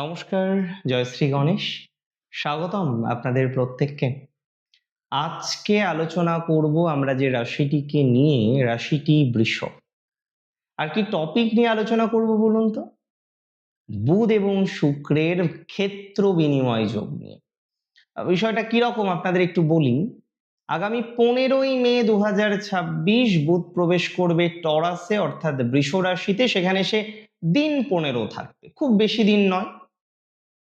নমস্কার, জয়শ্রী গণেশ। স্বাগতম আপনাদের প্রত্যেককে। আজকে আলোচনা করব আমরা যে রাশিটিকে নিয়ে, রাশিটি বৃষ। আর কি টপিক নিয়ে আলোচনা করব বলুন তো? বুধ এবং শুক্রের ক্ষেত্র বিনিময় যোগ নিয়ে। বিষয়টা কিরকম আপনাদের একটু বলি। আগামী 15ই মে 2026 বুধ প্রবেশ করবে টরাসে অর্থাৎ বৃষ রাশিতে। সেখানে সে দিন 15 থাকবে, খুব বেশি দিন নয়।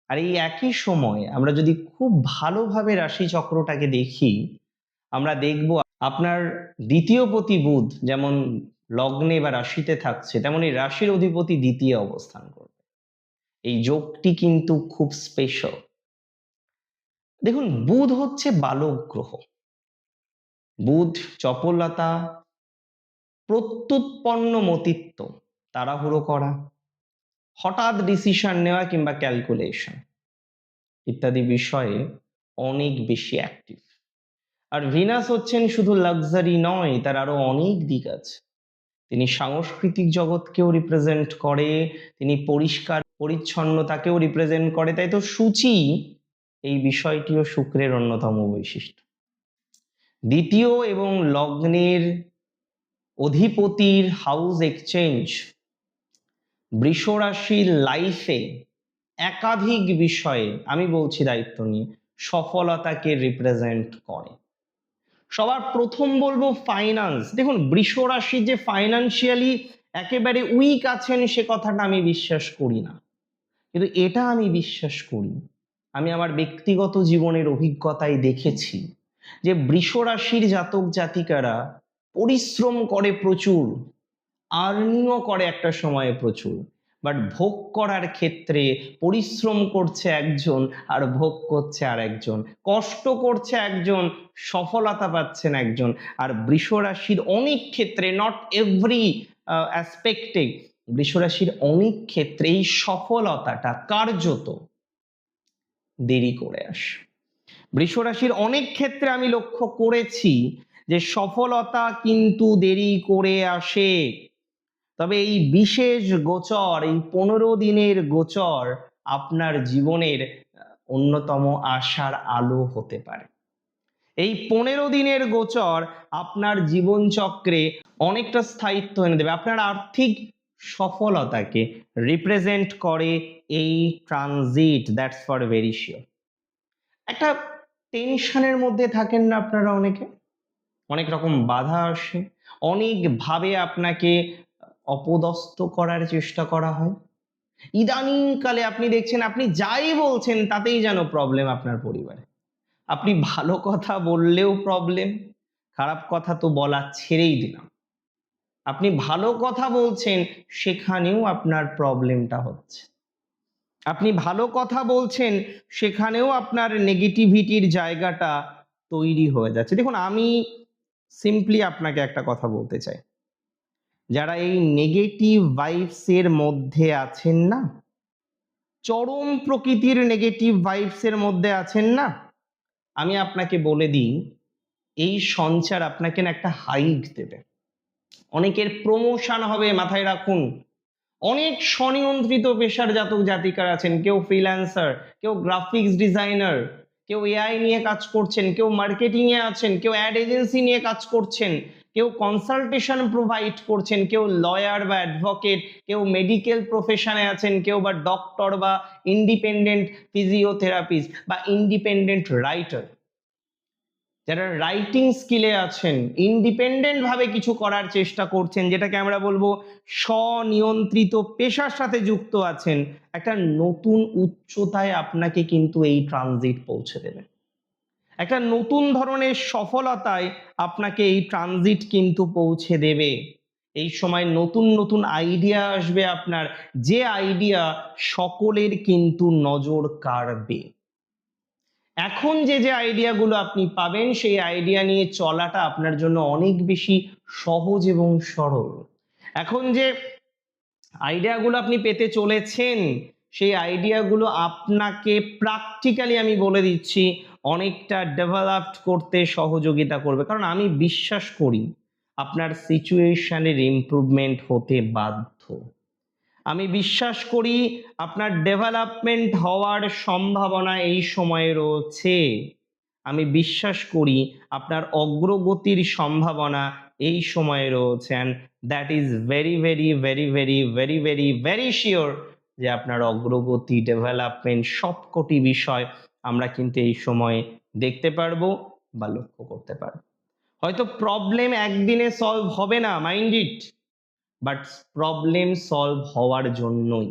আর এই একই সময়ে আমরা যদি খুব ভালোভাবে রাশিচক্রটাকে দেখি, আমরা দেখব আপনার দ্বিতীয় পতি বুধ যেমন লগ্নে বা রাশিতে থাকছে, তেমনি রাশির অধিপতি দ্বিতীয় অবস্থান করবে। এই যোগটি কিন্তু খুব স্পেশাল। দেখুন, বুধ হচ্ছে বালক গ্রহ। বুধ চপলতা, প্রত্যুৎপন্ন মতিত্ব, তাড়াহুড়ো করা, হঠাৎ ডিসিশন নেওয়া কিংবা ক্যালকুলেশন ইত্যাদি বিষয়ে অনেক বেশি অ্যাক্টিভ। আর ভিনাস হচ্ছেন শুধু লাক্সারি নয়, তার আরো অনেক দিক আছে। তিনি সাংস্কৃতিক জগৎকেও রিপ্রেজেন্ট করে, তিনি পরিষ্কার পরিচ্ছন্নতাকেও রিপ্রেজেন্ট করে। তাই তো সূচি এই বিষয়টিও শুক্রের অন্যতম বৈশিষ্ট্য। দ্বিতীয় এবং লগ্নের অধিপতির হাউস এক্সচেঞ্জ বৃষ রাশির লাইফে একাধিক বিষয়ে, আমি বলছি দায়িত্ব নিয়ে, সফলতাকে রিপ্রেজেন্ট করে। সবার প্রথম বলবো ফাইন্যান্স। দেখুন, বৃষ রাশি যে ফাইন্যান্সিয়ালি একেবারে উইক আছেন সে কথাটা আমি বিশ্বাস করি না, কিন্তু এটা আমি বিশ্বাস করি, আমি আমার ব্যক্তিগত জীবনের অভিজ্ঞতায় দেখেছি যে বৃষ রাশির জাতক জাতিকারা পরিশ্রম করে প্রচুর, আর্নিংও করে একটা সময়ে প্রচুর, বাট ভোগ করার ক্ষেত্রে পরিশ্রম করছে একজন আর ভোগ করছে আর একজন, কষ্ট করছে একজন, সফলতা পাচ্ছেন একজন। আর বৃষ রাশির অনেক ক্ষেত্রে, নট এভরি অ্যাসপেক্টে, বৃষ রাশির অনেক ক্ষেত্রে এই সফলতাটা কার্যত দেরি করে আসে। বৃষ রাশির অনেক ক্ষেত্রে আমি লক্ষ্য করেছি যে সফলতা কিন্তু দেরি করে আসে। তবে এই বিশেষ গোচর, এই 15 দিনের গোচর আপনার জীবনের অন্যতম আশার আলো হতে পারে। এই 15 দিনের গোচর আপনার জীবনচক্রে অনেকটা স্থায়িত্ব এনে দেবে। আপনার আর্থিক সফলতাকে রিপ্রেজেন্ট করে এই transit, that's for very sure. একটা টেনশনের মধ্যে থাকেন না আপনারা অনেকে? অনেক রকম বাধা আসে, অনেকভাবে আপনাকে অপদস্থ করার চেষ্টা করা হয়। ইদানিংকালে আপনি দেখছেন আপনি যাই বলছেন তাতেই যেন প্রবলেম আপনার পরিবারে। আপনি ভালো কথা বললেও প্রবলেম, খারাপ কথা তো বলা ছেড়েই দিলাম। আপনি ভালো কথা বলছেন সেখানেও আপনার প্রবলেমটা হচ্ছে। আপনি ভালো কথা বলছেন সেখানেও আপনার নেগেটিভিটির জায়গাটা তৈরি হয়ে যাচ্ছে। দেখুন, আমি সিম্পলি আপনাকে একটা কথা বলতে চাই, যারা এই নেগেটিভ ভাইবস এর মধ্যে আছেন না, চরম প্রকৃতির নেগেটিভ ভাইবস এর মধ্যে আছেন না, আমি আপনাকে বলে দিই, এই সঞ্চার আপনাকে না একটা হাইক দেবে। অনেকের প্রমোশন হবে, মাথায় রাখুন। অনেক স্বনিয়ন্ত্রিত পেশার জাতক জাতিকার আছেন, কেউ ফ্রিল্যান্সার, কেউ গ্রাফিক্স ডিজাইনার, কেউ এআই নিয়ে কাজ করছেন, কেউ মার্কেটিং এ আছেন, কেউ অ্যাড এজেন্সি নিয়ে কাজ করছেন, কেউ কনসালটেশন প্রোভাইড করছেন, কেউ লয়ার বা অ্যাডভোকেট, কেউ মেডিকেল প্রফেশনে আছেন, কেউ বা ডক্টর বা ইন্ডিপেন্ডেন্ট ফিজিওথেরাপিস্ট বা ইন্ডিপেন্ডেন্ট রাইটার। যারা রাইটিং স্কিলে আছেন, ইন্ডিপেন্ডেন্ট ভাবে কিছু করার চেষ্টা করছেন, যেটাকে আমরা বলবো স্বনিয়ন্ত্রিত পেশার সাথে যুক্ত আছেন, একটা নতুন উচ্চতায় আপনাকে কিন্তু এই ট্রানজিট পৌঁছে দেবে। একটা নতুন ধরনের সফলতায় আপনাকে এই ট্রানজিট কিন্তু পৌঁছে দেবে। এই সময় নতুন নতুন আইডিয়া আসবে আপনার, যে আইডিয়া সকলের কিন্তু নজর কাড়বে। এখন যে যে আইডিয়াগুলো আপনি পাবেন, সেই আইডিয়া নিয়ে চলাটা আপনার জন্য অনেক বেশি সহজ এবং সরল। এখন যে আইডিয়াগুলো আপনি পেতে চলেছেন, সেই আইডিয়াগুলো আপনাকে প্র্যাকটিক্যালি, আমি বলে দিচ্ছি, অনেকটা ডেভেলপড করতে সহযোগিতা করবে। কারণ আমি বিশ্বাস করি আপনার সিচুয়েশনের ইমপ্রুভমেন্ট হতে বাধ্য। আমি বিশ্বাস করি আপনার ডেভেলপমেন্ট হওয়ার সম্ভাবনা এই সময়ে রয়েছে। আমি বিশ্বাস করি আপনার অগ্রগতির সম্ভাবনা এই সময়ে রয়েছে, and that is very very very very very very very sure যে আপনার অগ্রগতি, ডেভেলপমেন্ট সবকটি বিষয় আমরা কিন্তু এই সময়ে দেখতে পারবো বা লক্ষ্য করতে পারবো। হয়তো প্রবলেম একদিনে সলভ হবে না, mind it, but problem solve হওয়ার জন্যই।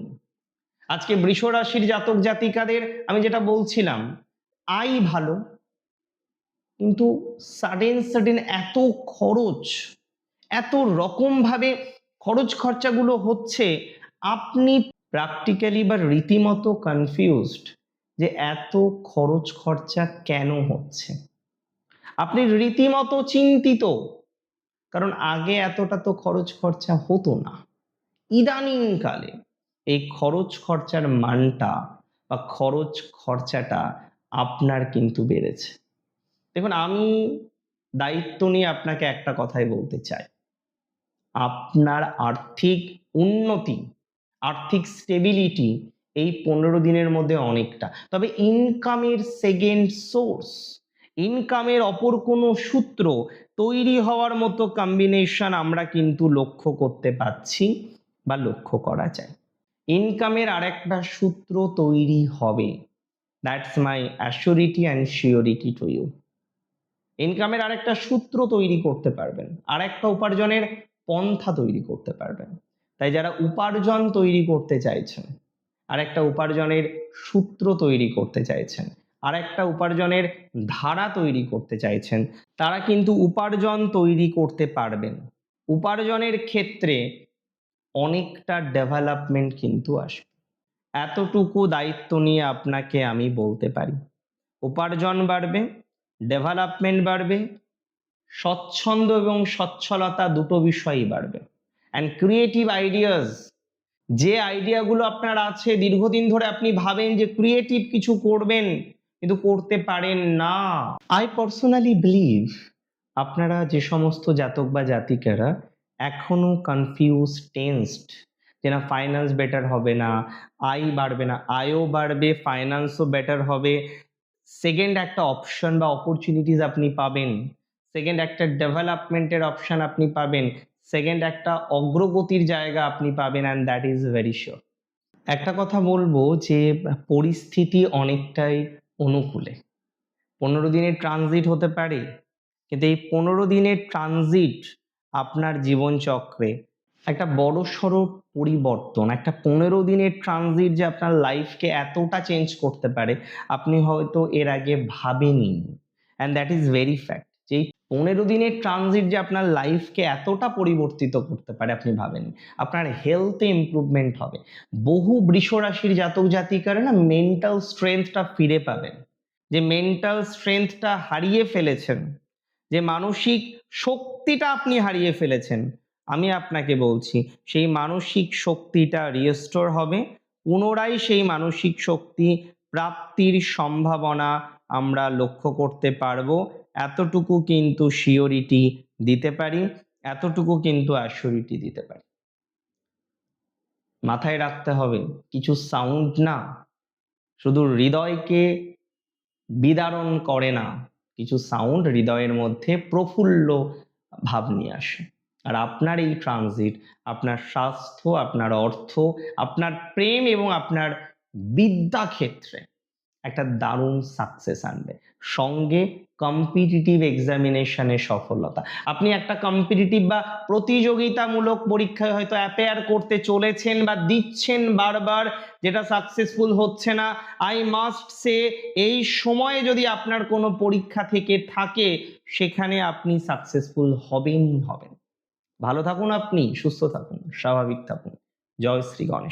আজকে বৃষ রাশির জাতক জাতিকাদের আমি যেটা বলছিলাম, আয় ভালো, কিন্তু সাডেন এত খরচ, এত রকম ভাবে খরচ খরচাগুলো হচ্ছে, আপনি প্র্যাকটিক্যালি বা রীতিমতো কনফিউজড যে এত খরচ খরচা কেন হচ্ছে। আপনি রীতিমতো চিন্তিত, কারণ আগে এতটা তো খরচ খরচা হতো না। ইদানিংকালে এই খরচ খরচার মানটা বা খরচ খরচাটা আপনার কিন্তু বেড়েছে। দেখুন, আমি দায়িত্ব নিয়ে আপনাকে একটা কথাই বলতে চাই, আপনার আর্থিক উন্নতি, আর্থিক স্টেবিলিটি এই 15 দিনের মধ্যে অনেকটা, তবে ইনকামের সেকেন্ড সোর্স, ইনকামের অপর কোনো সূত্র তৈরি হওয়ার মতো কম্বিনেশন আমরা কিন্তু লক্ষ্য করতে পাচ্ছি বা লক্ষ্য করা যায়। ইনকামের আরেকটা সূত্র তৈরি হবে, that's my assurity and surety to you. ইনকামের আরেকটা সূত্র তৈরি করতে পারবেন, আরেকটা উপার্জনের পন্থা তৈরি করতে পারবেন। তাই যারা উপার্জন তৈরি করতে চাইছেন, আরেকটা উপার্জনের সূত্র তৈরি করতে চাইছেন, আরেকটা উপার্জনের ধারা তৈরি করতে চাইছেন, তারা কিন্তু উপার্জন তৈরি করতে পারবেন। উপার্জনের ক্ষেত্রে অনেকটা ডেভেলপমেন্ট কিন্তু আসবে। এতটুকু দায়িত্ব নিয়ে আপনাকে আমি বলতে পারি, উপার্জন বাড়বে, ডেভেলপমেন্ট বাড়বে, স্বচ্ছন্দ এবং সচ্ছলতা দুটো বিষয়ই বাড়বে। অ্যান্ড ক্রিয়েটিভ আইডিয়াস, যে আইডিয়াগুলো আপনার আছে, দীর্ঘদিন ধরে আপনি ভাবেন যে ক্রিয়েটিভ কিছু করবেন কিন্তু করতে পারেন না। আই পার্সোনালি বিলিভ আপনারা যে সমস্ত জাতক বা জাতিকারা এখনো কনফিউজ, টেন্সড যে না ফাইন্যান্স বেটার হবে না, আয় বাড়বে না, আয়ও বাড়বে, ফাইন্যান্সও বেটার হবে, সেকেন্ড একটা অপশন বা অপরচুনিটিস আপনি পাবেন, সেকেন্ড একটা ডেভেলপমেন্টের অপশন আপনি পাবেন, সেকেন্ড একটা অগ্রগতির জায়গা আপনি পাবেন, and that is very sure. একটা কথা বলবো যে পরিস্থিতি অনেকটাই অনুকূলে, 15 দিনের ট্রানজিট হতে পারে, কিন্তু এই 15 দিনের ট্রানজিট আপনার জীবনচক্রে একটা বড়সড় পরিবর্তন, একটা 15 দিনের ট্রানজিট যে আপনার লাইফকে এতটা চেঞ্জ করতে পারে আপনি হয়তো এর আগে ভাবেননি, and that is very fact. যে এই 15 দিনের ট্রানজিট যে আপনার লাইফকে এতটা পরিবর্তিত করতে পারে আপনি ভাবেননি। আপনার হেলথে ইমপ্রুভমেন্ট হবে, বহু বৃষ রাশির জাতক জাতিকারা না মেন্টাল স্ট্রেংথটা ফিরে পাবেন, যে মেন্টাল স্ট্রেংথটা হারিয়ে ফেলেছেন, যে মানসিক শক্তিটা আপনি হারিয়ে ফেলেছেন, আমি আপনাকে বলছি সেই মানসিক শক্তিটা রিস্টোর হবে। পুনরায় সেই মানসিক শক্তি প্রাপ্তির সম্ভাবনা আমরা লক্ষ্য করতে পারবো, এতটুকু কিন্তু সিওরিটি দিতে পারি, এতটুকু কিন্তু অ্যাসিউরিটি দিতে পারি। মাথায় রাখতে হবে, কিছু সাউন্ড না শুধু হৃদয়কে বিদারণ করে না, কিছু সাউন্ড হৃদয়ের মধ্যে প্রফুল্ল ভাব নিয়ে আসে। আর আপনার এই ট্রানজিট আপনার স্বাস্থ্য, আপনার অর্থ, আপনার প্রেম এবং আপনার বিদ্যা ক্ষেত্রে একটা দারুণ সাকসেস আনবে, সঙ্গে কম্পিটিটিভ এক্সামিনেশনে সফলতা। আপনি একটা কম্পিটিটিভ বা প্রতিযোগিতামূলক পরীক্ষায় হয়তো অ্যাপিয়ার করতে চলেছেন বা দিচ্ছেন বারবার, যেটা সাকসেসফুল হচ্ছে না। আই মাস্ট সে এই সময়ে যদি আপনার কোনো পরীক্ষা থেকে থাকে সেখানে আপনি সাকসেসফুল হবেনই হবেন। ভালো থাকুন, আপনি সুস্থ থাকুন, স্বাভাবিক থাকুন। জয় শ্রী গণেশ।